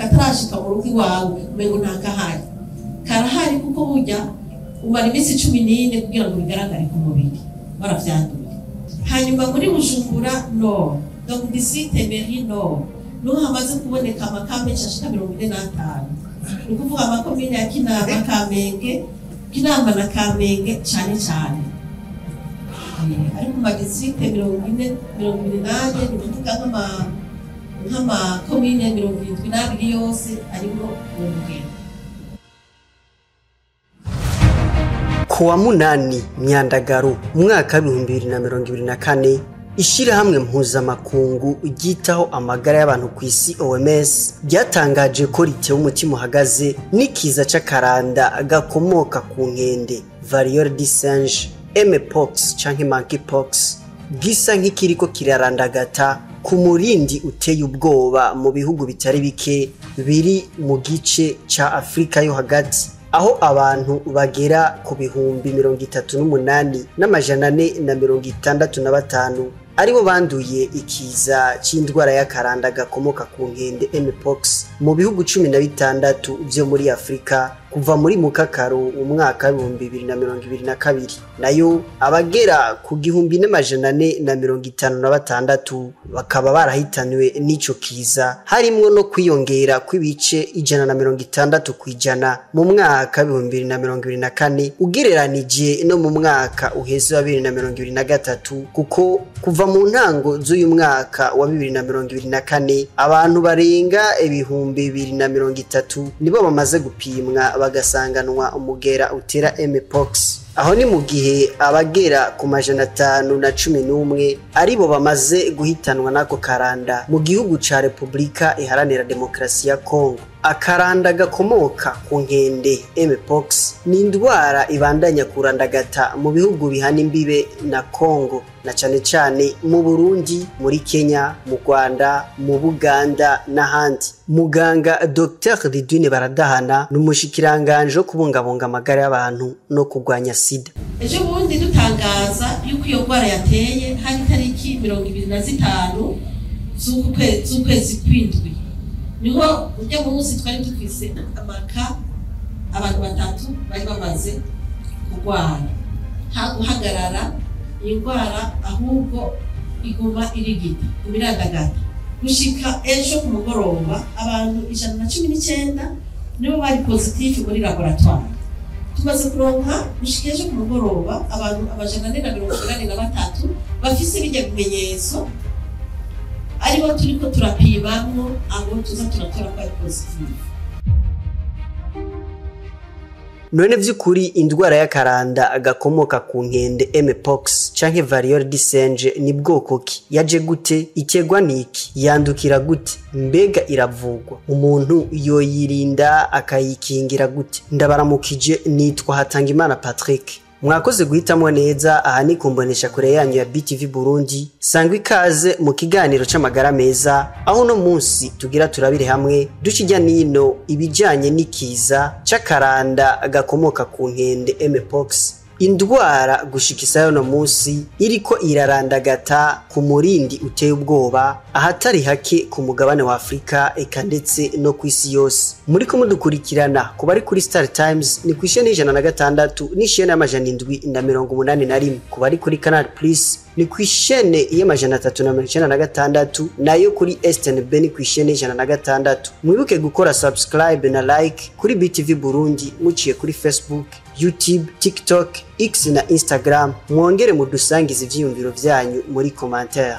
katarashika mu rugo iwawe umengo ntakahari karahari kuko burya umara iminsi 14 kugira ngo bigaragare ku mubiri baravyanduye. Hanyuma muri Bujumbura no donc district Emery no hamaze kuboneka amakambi ashika 45 ni kuvuga amakomine ya Kinama, Kamenge, Kinama na Kamenge cyane cyane ariko mu district 40 28 ni kuvuga nk'ama komine 72 yose arimo ubwe. Kuwa munani Myandagaro umwaka 2024 ishirahamwe mpuzamakungu ryitaho amagara y'abantu ku isi OMS ryatangaje ko ritewe umutima uhagaze n'ikiza c'akaranda gakomoka ku nkende variole du singe mpox canke monkeypox gisa nk'ikiriko kirarandagata ku murindi uteye ubwoba mu bihugu bitari bike biri mu gice ca Afrika yo hagati, aho abantu bagera ku bihumbi 38 n'amajana 465 aribo banduye ikiza c'indwara y'akaranda gakomoka ku nkende mpox mu bihugu 16 byo muri Afrika kuva muri Mukakaro umwaka 2022, nayo abagera ku gihumbi n'amajana 456 bakaba barahitanywe n'ico kiza, harimwo no kwiyongera kw'ibice 160 kwijana mu mwaka 2024 ugereranije no mu mwaka uheze wa 2023, kuko kuva mu ntango z'uyu mwaka wa 2024 abantu barenga ibihumbi 2030 nibo bamaze gupimwa bagasanganwa umugera utera mpox, aho ni mu gihe abagera ku majana 511 aribo bamaze guhitanwa nako karanda mu gihugu ca Republika Iharanira Demokarasi ya Kongo. Akaranda gakomoka ku nkende mpox ni indwara ibandanya kurandagata mu bihugu bihana imbibe na Kongo, na cane cane mu Burundi, muri Kenya, mu Rwanda, mu Buganda n'ahandi. Muganga Dr Ridwine Baradahana n'umushikiranganje wo kubungabunga amagara y'abantu no kurwanya sida. Ejo bundi dutangaza yuko iyo ndwara yateye hari tariki 25 z'ukwezi kw'indwi, niho ujya mu munsi twari dufise amaka abantu batatu bari bamaze kurwara guhagarara indwara, ahubwo iguma irigita imirandagata gushika ejo ku mugoroba abantu 119 nibo bari positive muri laboratoire. Tumaze kuronka gushika ejo ku mugoroba abantu 483 bafise bijya bimenyetso aribo turiko turapimamwo abo tuza turatora kwa positive. None vy'ukuri indwara y'akaranda gakomoka ku nkende mpox canke variole du singe ni bwoko ki? Yaje gute? Itegwa niki? Yandukira gute? Mbega iravugwa? Umuntu yoyirinda akayikingira gute? Ndabaramukije, nitwa Hatangimana Patrick. Mwakoze guhitamwo neza, aha ni kumbonesha kure yanyu ya BTV Burundi. Sangwa ikaze mu kiganiro c'amagara meza, aho no munsi tugira turabire hamwe ducijya nino ibijanye n'ikiza c'akaranda gakomoka ku nkende mpox, indwara gushikisa no munsi iriko irarandagata ku murindi uteye ubwoba ahatari hake ku mugabane wa Afrika eka ndetse no kwisi yose. Muri ko mudukurikirana kuba ari kuri Star Times ni kwishene 106 n'ishene y'amajana 781, kuba ari kuri Canal Plus ni kwishene y'amajana 396, nayo kuri STNB ni kwishene 106. Mwibuke gukora subscribe na like kuri BTV Burundi muciye kuri Facebook, YouTube, TikTok, X na Instagram. Mwongere mudusangiza ivyiyumviro vyanyu muri commentaire.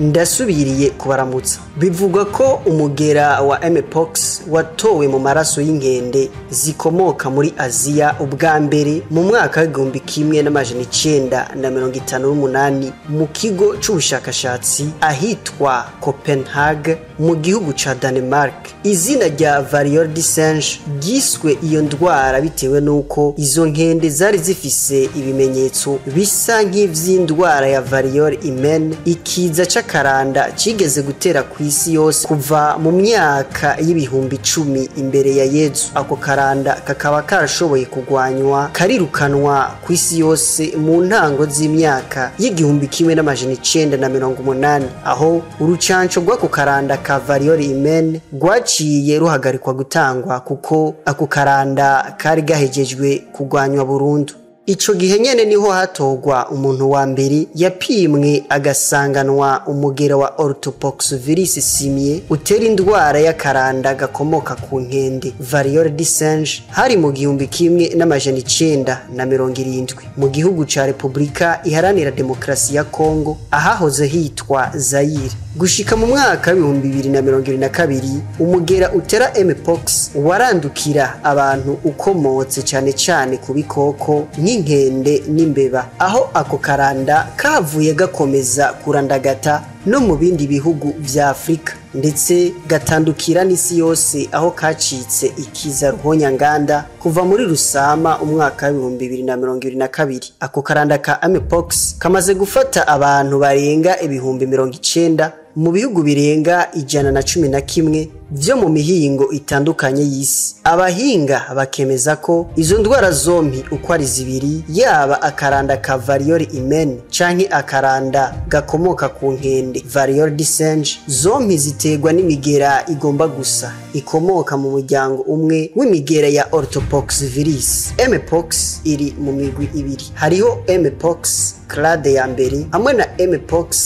ndasubiriye kubaramutsa. Bivugwa ko umugera wa mpox watowe mu maraso y'inkende zikomoka muri Aziya ubwa mbere mu mwaka w'igihumbi kimwe n'amajana 958 mu kigo c'ubushakashatsi ahitwa Copenhagen mu gihugu ca Denmark. Izina rya variole du singe giswe iyo ndwara bitewe nuko izo nkende zari zifise ibimenyetso bisa nk'ivy'indwara ya variole humaine, ikiza c'akaranda cigeze gutera ku isi yose kuva mu myaka y'ibihumbi 10 imbere ya Yezu. Ako karanda kakaba karashoboye kugwanywa karirukanwa ku isi yose mu ntango z'imyaka y'igihumbi kimwe n'amajana 980, aho urucanco rw'ako karanda ka variole humaine rwaciye ruhagarikwa gutangwa kuko ako karanda kari gahejejwe kugwanywa burundu. Ico gihe nyene niho hatogwa umuntu wa mbere yapimwe agasanganwa umugera wa orthopoxvirus simier utera indwara y'akaranda gakomoka ku nkende variole du singe hari mu gihumbi kimwe n'amajana 970 mu gihugu ca Republika Iharanira Demokarasi ya Kongo ahahoze hitwa Zaire. Gushika mu mwaka 2022 umugera utera mpox warandukira abantu ukomotse cyane ku bikoko nk'inkende n'imbeba, aho ako karanda kavuye gakomeza kurandagata no mu bindi bihugu vya Afrika ndetse gatandukira n'isi yose, aho kacitse ikiza ruhonyanganda kuva muri Rusama umwaka 2022. Ako karanda ka mpox kamaze gufata abantu barenga ibihumbi 90 mu bihugu birenga 111 vyo mu mihingo itandukanye y'isi. Abahinga bakemeza ko izo ndwara zompi uko ari zibiri, yaba akaranda ka variole humaine canke akaranda gakomoka ku nkende variole du singe, zompi ziterwa n'imigera igomba gusa ikomoka mu muryango umwe w'imigera ya orthopoxvirus. Mpox iri mu migwi ibiri, hariho mpox clade ya mbere hamwe na mpox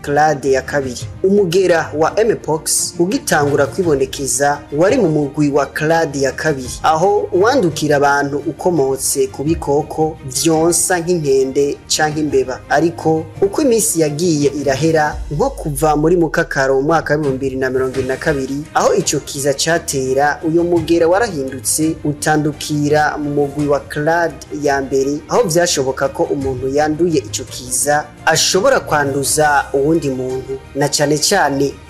clade ya kabiri. Umugera wa mpox ugitangura kwibonekeza wari mu mugwi wa clade ya kabiri, aho wandukira abantu ukomotse ku bikoko vyonsa nk'inkende canke imbeba. Ariko uko iminsi yagiye irahera, nko kuva muri Mukakaro umwaka 2022 aho ico kiza catera, uyo mugera warahindutse utandukira mu mugwi wa clade ya mbere, aho vyashoboka ko umuntu yanduye ico kiza ashobora kwanduza uwundi muntu, na cyane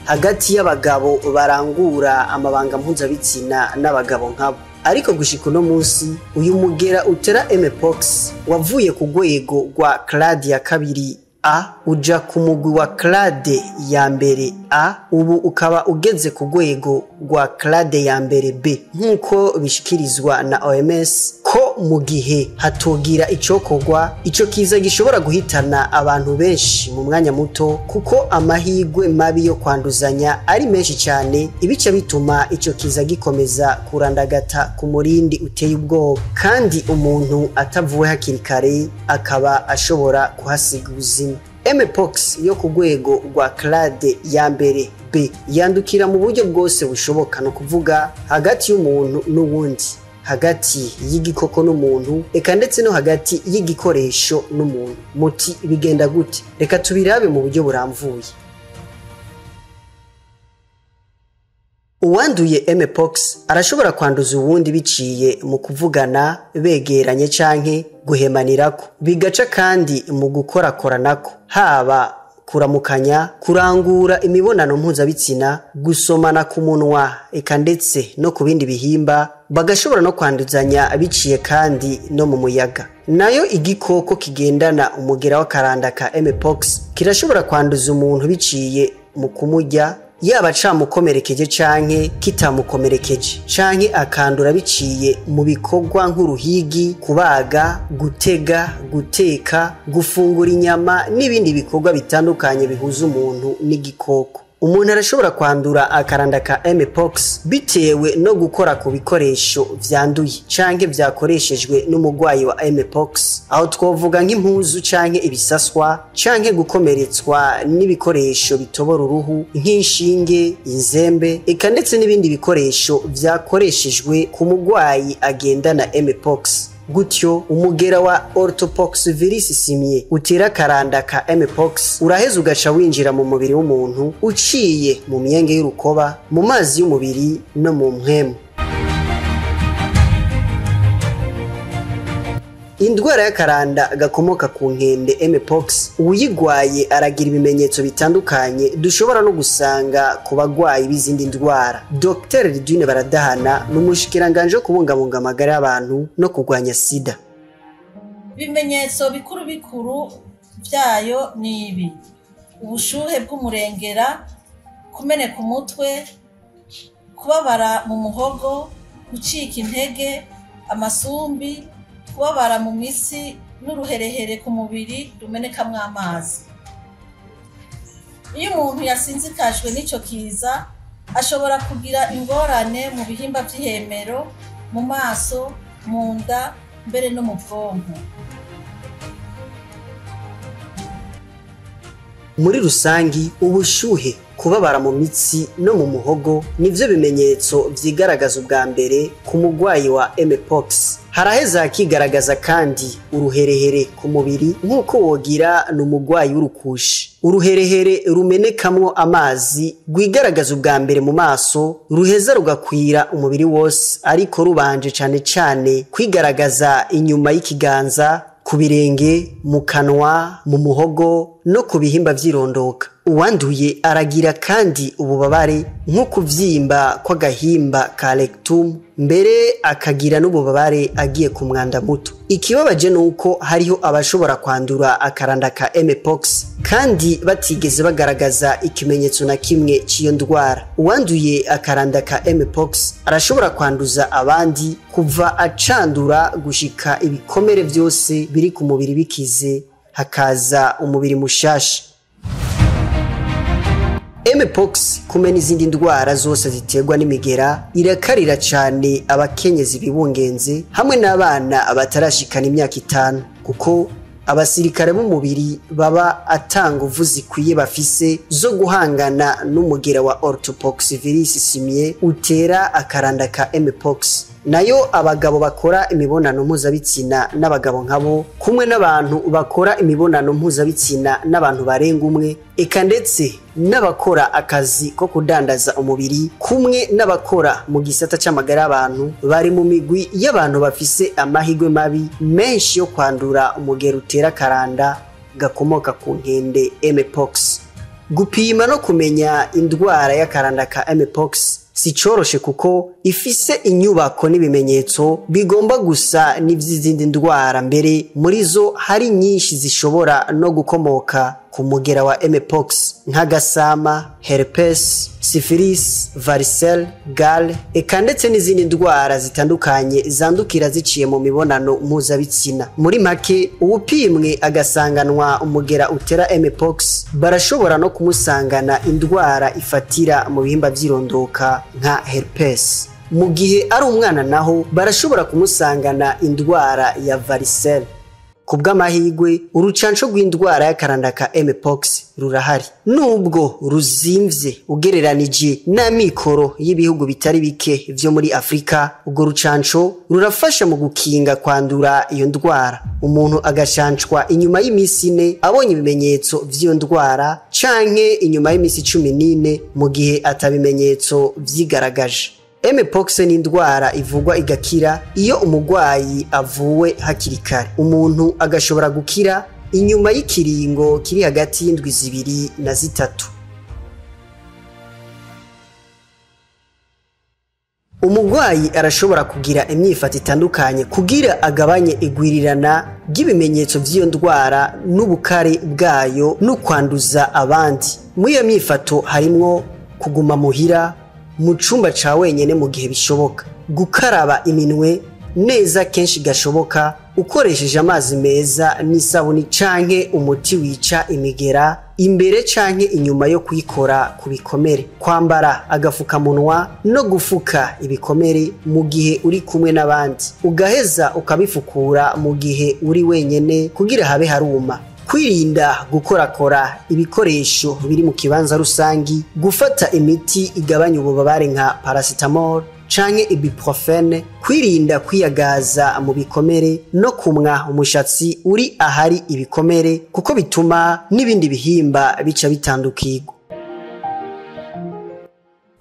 hagati y'abagabo barangura amabanga mpuzabitsina n'abagabo nkabo. Ariko gushika no munsi uyu mugera utera mpox wavuye ku rwego rwa clade ya kabiri A uja ku mugwi wa clade ya mbere A, ubu ukaba ugeze ku rwego rwa clade ya mbere B, nkuko bishikirizwa na OMS ko mu gihe hatogira icokorwa ico kiza gishobora guhitana abantu benshi mu mwanya muto, kuko amahigwe mabi yo kwanduzanya ari menshi cyane, ibice bituma ico kiza gikomeza kurandagata ku murindi uteye ubwoba, kandi umuntu atavuwe hakiri kare akaba ashobora kuhasiga ubuzima. Mpox yo ku rwego rwa clade ya mbere B yandukira mu buryo bwose bushoboka, no kuvuga hagati y'umuntu n'uwundi, hagati y'igikoko n'umuntu, eka ndetse no hagati y'igikoresho n'umuntu. Muti bigenda gute? Reka tubirabe mu buryo buramvuye. Uwanduye mpox arashobora kwanduza uwundi biciye mu kuvugana, begeranye canke guhemanirako, bigaca kandi mu gukorakoranako, haba kuramukanya, kurangura imibonano mpuzabitsina, gusomana ku munwa, eka ndetse no ku bindi bihimba. Bagashobora no kwanduzanya biciye kandi no mu muyaga. Nayo igikoko kigendana umugera w'akaranda ka mpox kirashobora kwanduza umuntu biciye mu kumurya, yaba camukomerekeje canke kitamukomerekeje, canke akandura biciye mu bikorwa nk'uruhigi, kubaga, gutega, guteka, gufungura inyama n'ibindi bikorwa bitandukanye bihuza umuntu n'igikoko. Umuntu arashobora kwandura akaranda ka mpox bitewe no gukora ku bikoresho vyanduye canke vyakoreshejwe n'umugwayi wa mpox, aho twovuga nk'impuzu canke ibisaswa, canke gukomeretswa n'ibikoresho bitobora uruhu nk'inshinge, inzembe, eka ndetse n'ibindi bikoresho vyakoreshejwe ku mugwayi agendana mpox. gutyo umugera wa orthopoxvirus simiye utera akaranda ka mpox uraheza ugaca winjira mu mubiri w'umuntu uciye mu myenge y'urukoba, mu mazi y'umubiri no mu mpwemu. Indwara y'akaranda gakomoka ku nkende mpox uyigwaye aragira ibimenyetso bitandukanye dushobora no gusanga ku bagwayi b'izindi ndwara. Dr. Ridwine Baradahana n'umushikiranganje wo kubungabunga amagara y'abantu no kurwanya sida. Ibimenyetso bikuru vyayo ni ibi: ubushuhe bw'umurengera, kumeneka umutwe, kubabara mu muhogo, gucika intege, amasumbi, kubabara mu misi n'uruherehere ku mubiri rumenekamwo amazi. Iyo umuntu yasinzikajwe n'ico kiza ashobora kugira ingorane mu bihimba vy'ihemero, mu maso, mu nda, mbere no mu bwonko. Muri rusangi ubushuhe, kubabara mu mitsi no mu muhogo nivyo bimenyetso vyigaragaza ubwa mbere ku mugwayi wa mpox. Haraheza hakigaragaza kandi uruherehere ku mubiri nk'uko wogira n'umugwayi w'urukushi. Uruherehere rumenekamwo amazi rwigaragaza ubwa mbere mu maso, ruheza rugakwira umubiri wose, ariko rubanje cane kwigaragaza inyuma y'ikiganza, ku birenge, mu kanwa, mu muhogo no ku bihimba vy'irondoka. Uwanduye aragira kandi ububabare nko kuvyimba kw'agahimba ka rectum, mbere akagira n'ububabare agiye ku mwanda muto. Ikibabaje nuko hariho abashobora kwandura akaranda ka mpox kandi batigeze bagaragaza ikimenyetso na kimwe c'iyo ndwara. Uwanduye akaranda ka mpox arashobora kwanduza abandi kuva acandura gushika ibikomere vyose biri ku mubiri bikize, hakaza umubiri mushasha. Mpox kumena izindi ndwara zose ziterwa n'imigera irakarira cyane abakenyezi bibungenze hamwe n'abana batarashikana imyaka 5, kuko abasirikare b'umubiri baba atanga uvu zikwiye bafise zo guhangana n'umugera wa orthopoxvirus simiye utera akaranda ka mpox. Nayo abagabo bakora imibonano mpuzabitsina n'abagabo nkabo, kumwe n'abantu bakora imibonano mpuzabitsina n'abantu barenga umwe, eka ndetse n'abakora akazi ko kudandaza umubiri, kumwe n'abakora mu gisata c'amagara y'abantu, bari mu migwi y'abantu bafise amahigwe mabi menshi yo kwandura umugera utera akaranda gakomoka ku nkende mpox. Gupima no kumenya indwara y'akaranda ka mpox si coroshe kuko ifise inyubako n'ibimenyetso bigomba gusa n'ivy'izindi ndwara, mbere muri zo hari nyinshi zishobora no gukomoka ku mugera wa mpox nk'agasama, herpes, syphilis, varicelle, gale, eka ndetse n'izindi ndwara zitandukanye zandukira ziciye mu mibonano mpuzabitsina. Muri make ubupimwe agasanganwa umugera utera mpox, barashobora no kumusangana indwara ifatira mu bihimba vy'irondoka nka herpes. Mu gihe ari umwana naho barashobora kumusangana indwara ya varicelle. Kubw'amahigwe urucanco rw'indwara y'akaranda ka mpox rurahari, nubwo ruzimvye ugereranije n'amikoro y'ibihugu bitari bike vyo muri Afrika. Ubwo rucanco rurafasha mu gukinga kwandura iyo ndwara. Umuntu agacancwa inyuma y'imisi 4 abonye ibimenyetso vy'iyo ndwara, canke inyuma y'imisi 14 mu gihe atabimenyetso vyigaragaje. Mpox ni indwara ivugwa igakira iyo umugwayi avuwe hakiri kare. Umuntu agashobora gukira inyuma y'ikiringo kiri hagati y'indwi 2 na 3. Umugwayi arashobora kugira imyifato itandukanye kugira agabanye igwirirana ry'ibimenyetso vy'iyo ndwara n'ubukare bwayo no kwanduza abandi. Muri iyo myifato harimwo kuguma muhira mu cumba ca wenyene mu gihe bishoboka, gukaraba iminwe neza kenshi gashoboka ukoresheje amazi meza n'isabuni canke umuti wica imigera imbere canke inyuma yo kwikora ku bikomere, kwambara agafukamunwa no gufuka ibikomere mu gihe uri kumwe n'abandi, ugaheza ukabifukura mu gihe uri wenyene kugira habe haruma. Kwirinda gukorakora ibikoresho biri mu kibanza rusangi, gufata imiti igabanya ububabare nka paracetamol canke ibuprofene, kwirinda kwiyagaza mu bikomere no kumwa umushatsi uri ahari ibikomere kuko bituma n'ibindi bihimba bica bitandukirwa.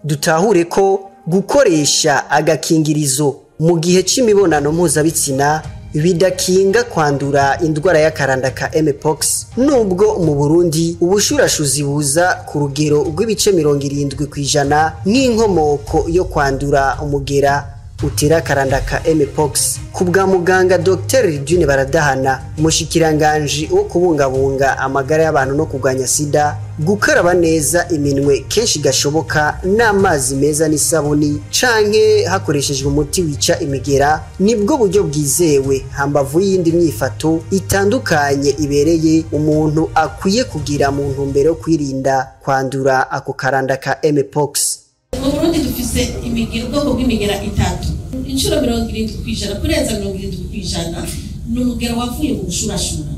Dutahure ko gukoresha agakingirizo mu gihe c'imibonano mpuzabitsina bidakinga kwandura indwara y'akaranda ka mpox, nubwo mu Burundi ubushurashuzi buza ku rugero rw'ibice 70% nk'inkomoko yo kwandura umugera utera akaranda ka mpox. Ku bwa muganga Dr. Ridwine Baradahana, umushikiranganje wo kubungabunga amagara y'abantu no kugwanya sida, gukaraba neza iminwe kenshi gashoboka n'amazi meza n'isabuni canke hakoreshejwe umuti wica imigera nibwo buryo bwizewe hambavu y'indi myifato itandukanye ibereye umuntu akwiye kugira mu ntumbero yo kwirinda kwandura ako karanda ka mpox. Mu Burundi dufise ubwoko bw'imigera itatu. Inshuro 70% kurenza 70% ni umugera wavuye mu gushurashura.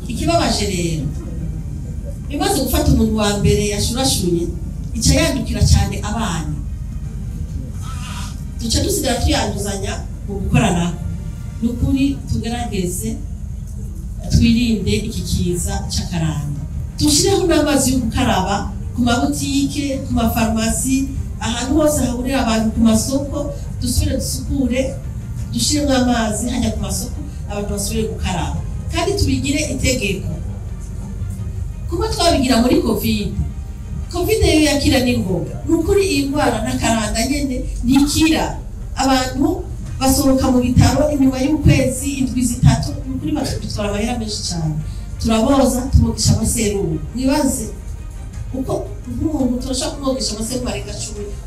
Ikibabaje rero, bimaze gufata umuntu wa mbere yashurashuye ica yandukira cyane abana. Duca dusigara tuyanduzanya mu gukorana. Nukuri tugerageze twirinde iki kiza cy'akaranda. Tushireho n'amazi yo gukaraba ku mabutike, ku mafarmasi, ahantu hose hahurira abantu ku masoko, dusubire dusukure, dushiremo amazi hajya ku masoko, abantu basubire gukaraba. Kandi tubigire itegeko. Kuba twabigira muri covid yo yakira n'ingoga. Nukuri iyi ndwara n'akaranda nyene nikira. Abantu basohoka mu bitaro inyuma y'ukwezi indwi zitatu, nukuri batwara amahera menshi cyane. Turaboza tumogisha amaserumu. Mwibaze uko umuntu turashaka kumwogesha amaserumu arenga 10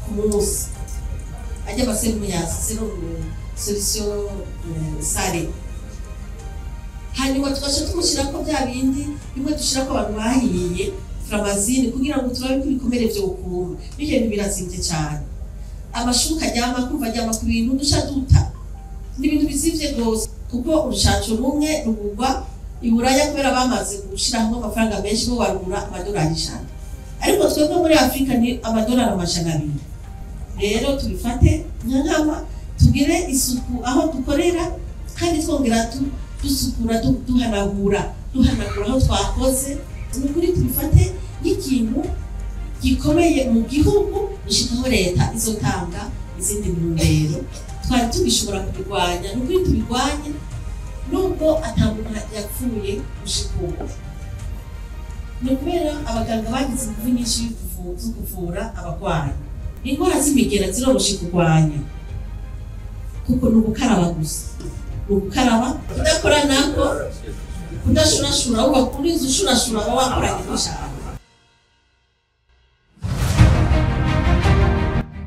ku munsi. Ajya amaserumu ya solution sare. Hanyuma tugaca tumushyira ko bya bindi bimwe dushira ko abantu bahiye framazine kugira ngo turabe ko ibikomere byo ukuma. Bije birazimvye cyane. Amashuka ajyama kuva ajyama ku bintu dusha duta. N'ibintu bizivye gose kuko urushacho rumwe rugurwa iburaya kubera bamaze gushiraho amafaranga menshi bo warugura amadolari 5. Ariko twebwe muri Afrika ni amadolari 200. Rero tubifate nkama tugire isuku aho dukorera kandi twongera dusukura duhanagura aho twakoze. Nukuri tubifate nk'ikintu gikomeye mu gihugu dushikaho leta izotanga izindi ntumbero twari tubishobora kubirwanya. Nukuri tubirwanye nubwo atamuntu yapfuye gushikuka. Nukubera abaganga bagize ingufu nyinshi zo kuvura abarwayi. Indwara z'imigera ziroroshe kurwanya kuko nugukaraba gusa. Nugukaraba kudakora nako kudashurashura uba kuri ushurashura wakoranye gushaka.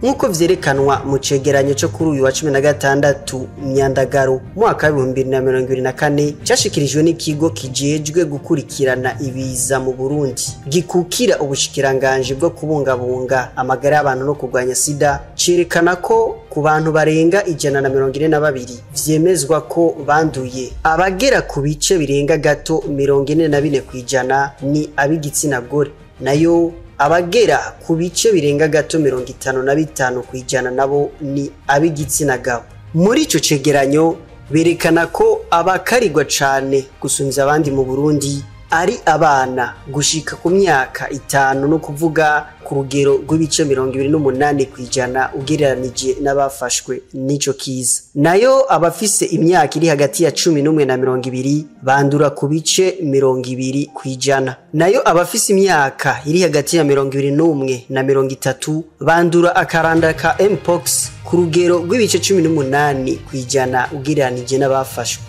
Nkuko vyerekanwa mu cegeranyo cyo kuri uyu wa 16 Myandagaro mwaka 2024 cyashikirijwe n'ikigo kijejwe gukurikirana ibiza mu Burundi gikukira ubushikiranganje bwo kubungabunga amagara y'abantu no kurwanya sida, cerekana ko ku bantu barenga 142 vyemezwa ko banduye abagera ku bice birenga gato 44% ni ab'igitsina gore, nayo abagera ku bice birenga gato 55% nabo ni ab'igitsina gabo. Muri ico cegeranyo berekana ko abakarigwa cane gusunza abandi mu Burundi ari abana gushika ku myaka 5 no kuvuga ku rugero rw'ibice 28% ugereranije n'abafashwe n'ico kiza. Nayo abafise imyaka iri hagati ya 11 na 20 bandura ku bice 20%. Nayo abafise imyaka iri hagati ya 21 na 30 bandura akaranda ka mpox ku rugero rw'ibice 18% ugereranije n'abafashwe.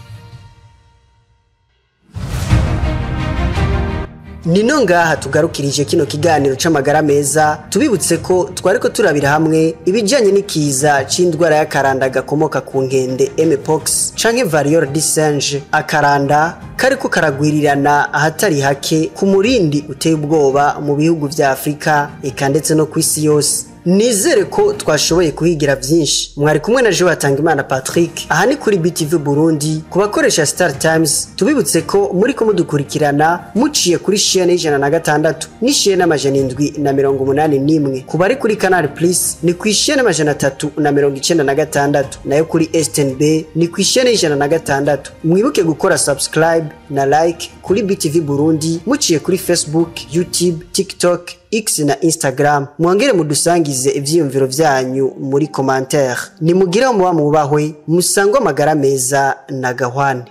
Nino ngaha tugarukirije kino kiganiro c'amagara meza, tubibutse ko twariko turabira hamwe ibijanye n'ikiza c'indwara y'akaranda gakomoka ku nkende mpox canke variole du singe, akaranda kariko karagwirirana ahatari hake ku murindi uteye ubwoba mu bihugu vya Afrika eka ndetse no kw'isi yose. nizere ko twashoboye kuhigira byinshi. Mwari kumwe na Jean Hatangimana Patrick aha ni kuri BTV Burundi kubakoresha Star Times. Tubibutse ko muri ko mudukurikirana muciye kuri chaîne 106 ni chaîne 781 kubari kuri Canal Plus ni ku chaîne 396 nayo kuri STNB ni ku chaîne 106. Mwibuke gukora subscribe na like kuri BTV Burundi muciye kuri Facebook, YouTube, TikTok, X na Instagram. Mwongere mudusangize ivyiyumviro vyanyu muri commentaire. Nimugire mu bamubahwe musangwa amagara meza na gahwane.